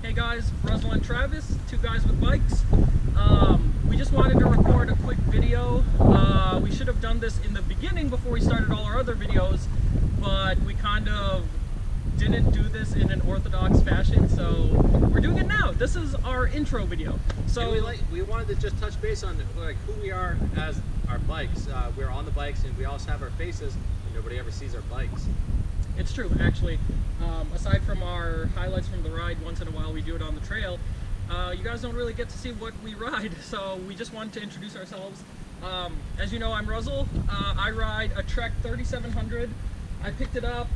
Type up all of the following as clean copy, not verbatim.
Hey guys, Russell and Travis, two guys with bikes. We just wanted to record a quick video. We should have done this in the beginning before we started all our other videos, but we kind of didn't do this in an orthodox fashion, so we're doing it now. This is our intro video. So we wanted to just touch base on like who we are as our bikes. We're on the bikes and we also have our faces, and nobody ever sees our bikes. It's true, actually. Aside from our highlights from the ride, once in a while we do it on the trail. You guys don't really get to see what we ride, so we just wanted to introduce ourselves. As you know, I'm Russell. I ride a Trek 3700. I picked it up,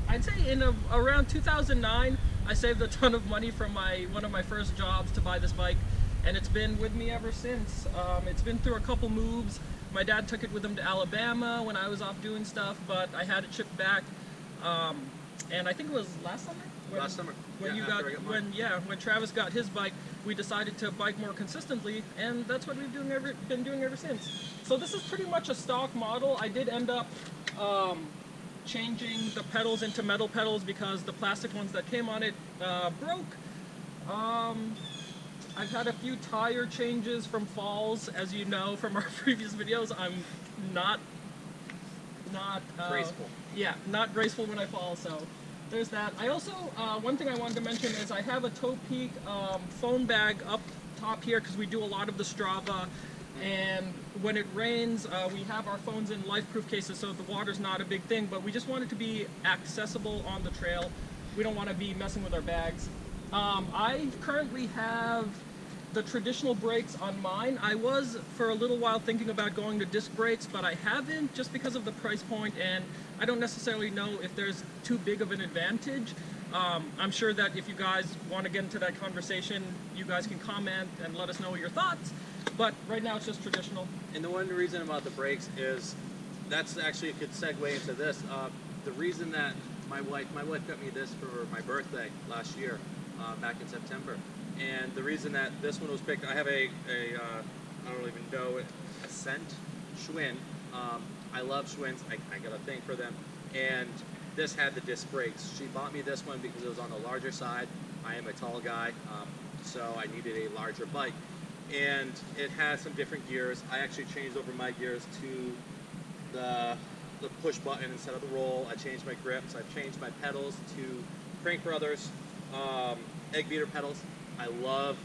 I'd say in around 2009. I saved a ton of money from one of my first jobs to buy this bike, and it's been with me ever since. It's been through a couple moves. My dad took it with him to Alabama when I was off doing stuff, but I had it shipped back. And I think it was last summer? When Travis got his bike, we decided to bike more consistently, and that's what we've been doing ever since. So this is pretty much a stock model. I did end up changing the pedals into metal pedals because the plastic ones that came on it broke. I've had a few tire changes from falls, as you know from our previous videos. I'm not graceful. Yeah, not graceful when I fall, so there's that. I also, one thing I wanted to mention is I have a Toe Peak phone bag up top here because we do a lot of the Strava, and when it rains, we have our phones in life-proof cases, so the water's not a big thing, but we just want it to be accessible on the trail. We don't want to be messing with our bags. I currently have the traditional brakes on mine. I was for a little while thinking about going to disc brakes, but I haven't just because of the price point, and I don't necessarily know if there's too big of an advantage. I'm sure that if you guys want to get into that conversation, you guys can comment and let us know your thoughts, but right now it's just traditional. And the one reason about the brakes is, that's actually a good segue into this. The reason that my wife got me this for my birthday last year, back in September. And the reason that this one was picked, I have I don't even know it, Ascent Schwinn. I love Schwinns. I got a thing for them. And this had the disc brakes. She bought me this one because it was on the larger side. I am a tall guy, so I needed a larger bike. And it has some different gears. I actually changed over my gears to the push button instead of the roll. I changed my grips. I've changed my pedals to Crank Brothers egg beater pedals. I love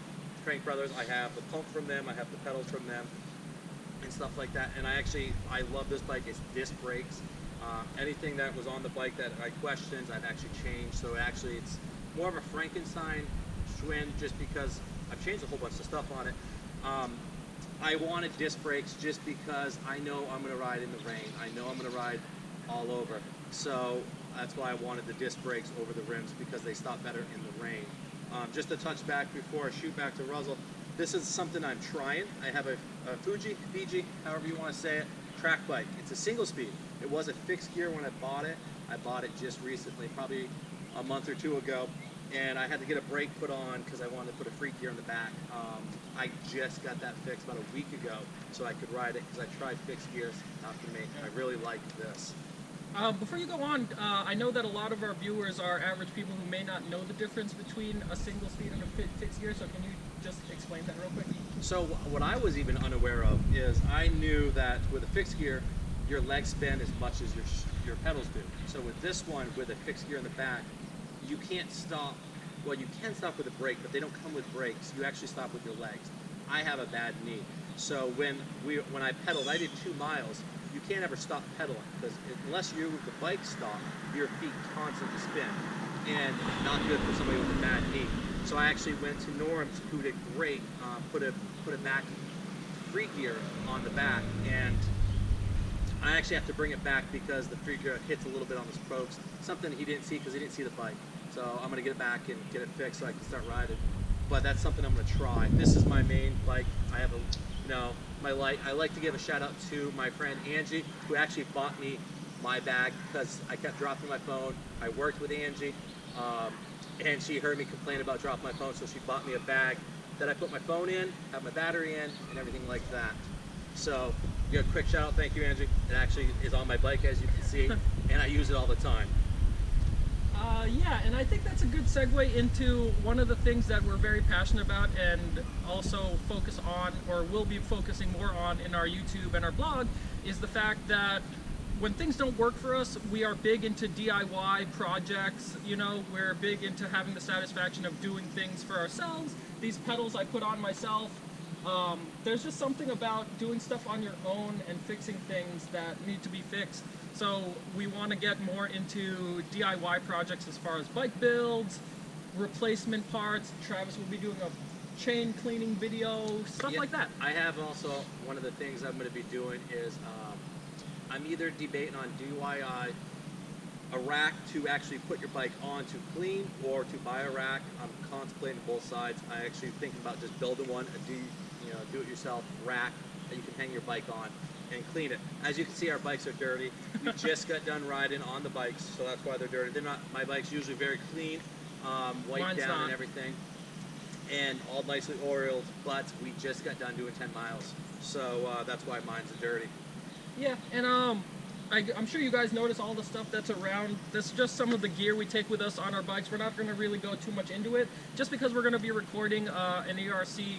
Crank Brothers. I have the pump from them, I have the pedals from them, and stuff like that. And I love this bike. It's disc brakes. Anything that was on the bike that I questioned, I've actually changed. So actually it's more of a Frankenstein Schwinn just because I've changed a whole bunch of stuff on it. I wanted disc brakes just because I know I'm going to ride in the rain. I know I'm going to ride all over. So that's why I wanted the disc brakes over the rims, because they stop better in the rain. Just to touch back before I shoot back to Russell, this is something I'm trying. I have a Fiji, however you want to say it, track bike. It's a single speed. It was a fixed gear when I bought it. I bought it just recently, probably a month or two ago, and I had to get a brake put on because I wanted to put a free gear in the back. I just got that fixed about a week ago so I could ride it, because I tried fixed gears, not for me. I really like this. Before you go on, I know that a lot of our viewers are average people who may not know the difference between a single speed and a fixed gear, so can you just explain that real quick? So what I was even unaware of is I knew that with a fixed gear, your legs spin as much as your pedals do. So with this one, with a fixed gear in the back, you can't stop. Well, you can stop with a brake, but they don't come with brakes. You actually stop with your legs. I have a bad knee, so when I pedaled, I did 2 miles. You can't ever stop pedaling, because unless the bike stop, your feet constantly spin, and not good for somebody with a bad knee. So I actually went to Norm's, who did great, put a Mac free gear on the back, and I actually have to bring it back because the free gear hits a little bit on the spokes, something he didn't see because he didn't see the bike. So I'm going to get it back and get it fixed so I can start riding. But that's something I'm going to try. This is my main bike. I have I like to give a shout out to my friend Angie, who actually bought me my bag because I kept dropping my phone. I worked with Angie, and she heard me complain about dropping my phone, so she bought me a bag that I put my phone in, have my battery in, and everything like that. So, a quick shout out, thank you, Angie. It actually is on my bike, as you can see, and I use it all the time. Yeah, and I think that's a good segue into one of the things that we're very passionate about and also focus on, or will be focusing more on in our YouTube and our blog, is the fact that when things don't work for us, we are big into DIY projects. You know, we're big into having the satisfaction of doing things for ourselves. These pedals I put on myself. There's just something about doing stuff on your own and fixing things that need to be fixed. So we want to get more into DIY projects as far as bike builds, replacement parts. Travis will be doing a chain cleaning video, stuff like that. I have also, one of the things I'm going to be doing is I'm either debating on DIY a rack to actually put your bike on to clean, or to buy a rack. I'm contemplating both sides. I actually thinking about just building one, a do-it-yourself rack that you can hang your bike on and clean it. As you can see, our bikes are dirty. We just got done riding on the bikes, so that's why they're dirty. They're not. My bike's usually very clean, wiped Mine's down not. and everything, and all nicely oiled. But we just got done doing 10 miles, so that's why mine's dirty. Yeah, and I'm sure you guys notice all the stuff that's around. This is just some of the gear we take with us on our bikes. We're not going to really go too much into it, just because we're going to be recording an ERC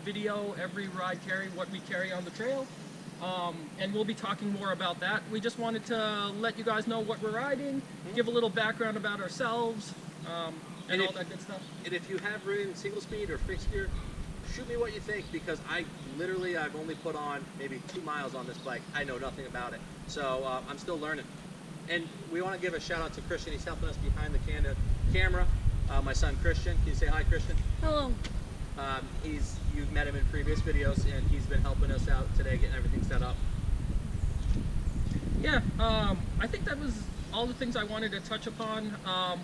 video every ride carry, what we carry on the trail. And we'll be talking more about that. We just wanted to let you guys know what we're riding, give a little background about ourselves, and all that good stuff. And if you have ridden single speed or fixed gear, shoot me what you think, because I've only put on maybe 2 miles on this bike. I know nothing about it, so I'm still learning. And we want to give a shout out to Christian. He's helping us behind the camera. My son Christian. Can you say hi, Christian? Hello. You've met him in previous videos, and he's been helping us out today, getting everything set up. Yeah, I think that was all the things I wanted to touch upon.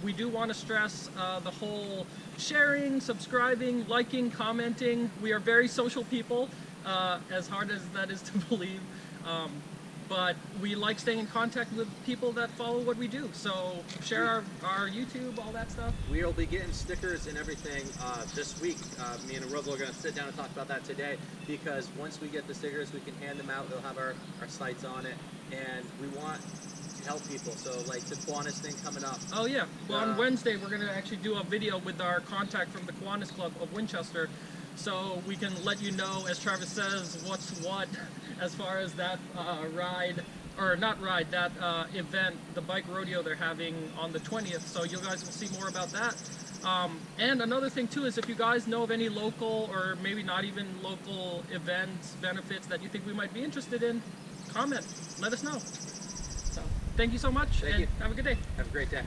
We do want to stress the whole sharing, subscribing, liking, commenting. We are very social people, as hard as that is to believe. But we like staying in contact with people that follow what we do. So share our YouTube, all that stuff. We'll be getting stickers and everything this week. Me and Arugula are going to sit down and talk about that today, because once we get the stickers, we can hand them out. They'll have our sites on it, and we want to help people. So like the Kiwanis thing coming up. Oh yeah, well on Wednesday we're going to actually do a video with our contact from the Kiwanis Club of Winchester, so we can let you know, as Travis says, what's what as far as that event, the bike rodeo they're having on the 20th. So you guys will see more about that. And another thing too is, if you guys know of any local, or maybe not even local events, benefits that you think we might be interested in, comment, let us know. So thank you so much, and have a good day. Have a great day.